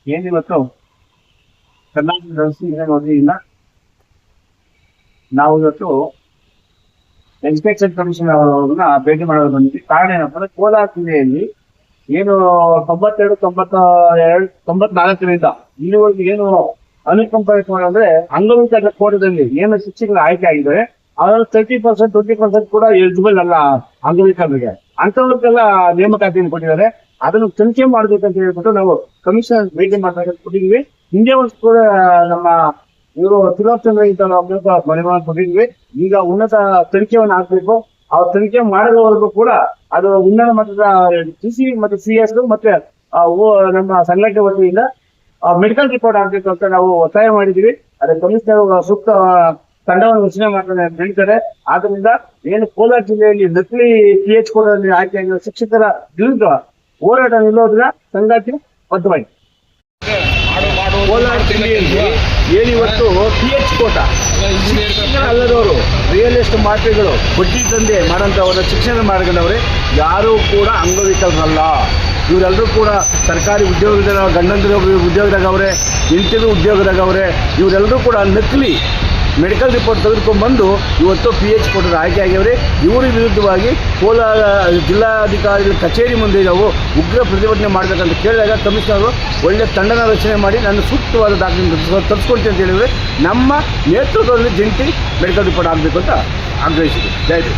ಏನಿವತ್ತು ಕರ್ನಾಟಕ ವತಿಯಿಂದ ನಾವು ಇವತ್ತು ಇನ್ಸ್ಪೆಕ್ಷನ್ ಕಮಿಷನ್ ಅವರನ್ನ ಭೇಟಿ ಮಾಡೋದು ಬಂದಿದ್ವಿ. ಕಾರಣ ಏನಪ್ಪ ಅಂದ್ರೆ ಕೋಲಾರ ಜಿಲ್ಲೆಯಲ್ಲಿ ಏನು 94ರಿಂದ ಇಲ್ಲಿವರೆಗೂ ಏನು ಅನುಕಂಪ ಅಂದ್ರೆ ಅಂಗವಿಕಲ ಕೋಟದಲ್ಲಿ ಏನು ಶಿಕ್ಷಕರು ಆಯ್ಕೆ ಆಗಿದ್ದಾರೆ ಅವರಲ್ಲಿ 30% 20% ಕೂಡ ಎಲಿಜಿಬಲ್ ಅಲ್ಲ ಅಂಗವಿಕಲರಿಗೆ. ಅಂತವ್ರಿಗೆಲ್ಲ ನೇಮಕಾತಿಯನ್ನು ಕೊಟ್ಟಿದ್ದಾರೆ. ಅದನ್ನು ತನಿಖೆ ಮಾಡ್ಬೇಕಂತ ಹೇಳ್ಬಿಟ್ಟು ನಾವು ಕಮಿಷನರ್ ಭೇಟಿ ಕೊಟ್ಟಿದ್ವಿ. ಹಿಂದೆ ಒಂದು ಕೂಡ ನಮ್ಮ ಇವರು ತಿಲೋಚಂದ್ರ ಮನೆ ಕೊಟ್ಟಿದ್ವಿ. ಈಗ ಉನ್ನತ ತನಿಖೆಯನ್ನು ಹಾಕ್ಬೇಕು. ಆ ತನಿಖೆ ಮಾಡೋವರೆಗೂ ಕೂಡ ಅದು ಉನ್ನತ ಮಟ್ಟದ ಸಿಸಿ ಮತ್ತೆ CS ಮತ್ತೆ ನಮ್ಮ ಸಂಘಟನೆ ವತಿಯಿಂದ ಮೆಡಿಕಲ್ ರಿಪೋರ್ಟ್ ಆಗ್ಬೇಕು ಅಂತ ನಾವು ಒತ್ತಾಯ ಮಾಡಿದೀವಿ. ಅದೇ ಕಮಿಷನರ್ ಸೂಕ್ತ ತಂಡವನ್ನು ರಚನೆ ಮಾಡ್ತಾರೆ ಅಂತ ಹೇಳ್ತಾರೆ. ಆದ್ರಿಂದ ಏನು ಕೋಲಾರ ಜಿಲ್ಲೆಯಲ್ಲಿ ನಕಲಿ PH ಕೋಟದಲ್ಲಿ ಆಯ್ಕೆಯಾಗಿರುವ ಶಿಕ್ಷಕರ ವಿರುದ್ಧ ಹೋರಾಟ ನಿಲ್ಲೋದ್ರ ಸಂಘಟನೆ ಬದ್ಧವಾಗಿ ಕೋಲಾರ ಜಿಲ್ಲೆಯಲ್ಲಿ ಏನಿವತ್ತು PH ಕೋಟ ಅಲ್ಲದವರು ರಿಯಲ್ ಎಸ್ಟೇಟ್ ಮಾಫಿಯಾಗಳು ಬಡ್ಡಿ ದಂಧೆ ಮಾಡೋಂಥವ್ರ ಶಿಕ್ಷಣ ಮಾಡ್ಕೊಂಡವ್ರೆ ಯಾರೂ ಕೂಡ ಅಂಗವಿಕಲರಲ್ಲ. ಇವರೆಲ್ಲರೂ ಕೂಡ ಸರ್ಕಾರಿ ಉದ್ಯೋಗದಾಗ ಗಂಡಂದಿರು ಉದ್ಯೋಗದಾಗ ಅವರೇ, ಹೆಂಡತಿರು ಉದ್ಯೋಗದಾಗ ಅವರೇ. ಇವರೆಲ್ಲರೂ ಕೂಡ ನಕಲಿ ಮೆಡಿಕಲ್ ರಿಪೋರ್ಟ್ ತೆಗೆದುಕೊಂಡ್ಬಂದು ಇವತ್ತು PH ಕೋಟದ ಆಯ್ಕೆ ಆಗ್ಯವ್ರೆ. ಇವರ ವಿರುದ್ಧವಾಗಿ ಕೋಲಾರ ಜಿಲ್ಲಾಧಿಕಾರಿಗಳ ಕಚೇರಿ ಮುಂದೆ ನಾವು ಉಗ್ರ ಪ್ರತಿಭಟನೆ ಮಾಡಬೇಕಂತ ಕೇಳಿದಾಗ ಕಮಿಷನರು ಒಳ್ಳೆ ತಂಡನ ರಚನೆ ಮಾಡಿ ನಾನು ಸೂಕ್ತವಾದ ದಾಖಲೆ ತರಿಸ್ಕೊಳ್ತೀನಿ ಅಂತ ಹೇಳಿದರೆ ನಮ್ಮ ನೇತೃತ್ವದಲ್ಲಿ ಜಂಟಿ ಮೆಡಿಕಲ್ ರಿಪೋರ್ಟ್ ಆಗಬೇಕು ಅಂತ ಆಗ್ರಹಿಸಿದೆ. ಜಯಶ್ರೀ.